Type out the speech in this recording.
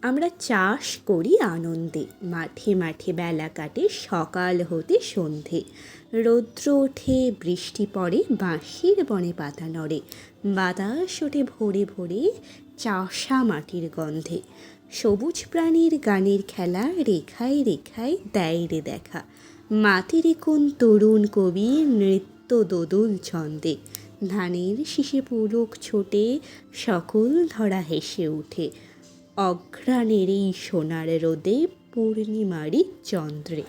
আমরা চাষ করি আনন্দে, মাঠে মাঠে বেলা কাটে সকাল হতে সন্ধে। রৌদ্র ওঠে, বৃষ্টি পড়ে, বাঁশির বনে পাতা নড়ে, বাতাস ওঠে ভোরে ভোরে চাষা মাটির গন্ধে। সবুজ প্রাণীর গানের খেলা রেখায় রেখায় দেয় রে দেখা। মাটির কোন তরুণ কবি নৃত্য দোদুল ছন্দে। ধানের শীষে পুলক ছোটে, সকল ধরা হেসে ওঠে। অঘ্রাণের এই সোনার রোদে, পূর্ণিমারি চন্দ্রে।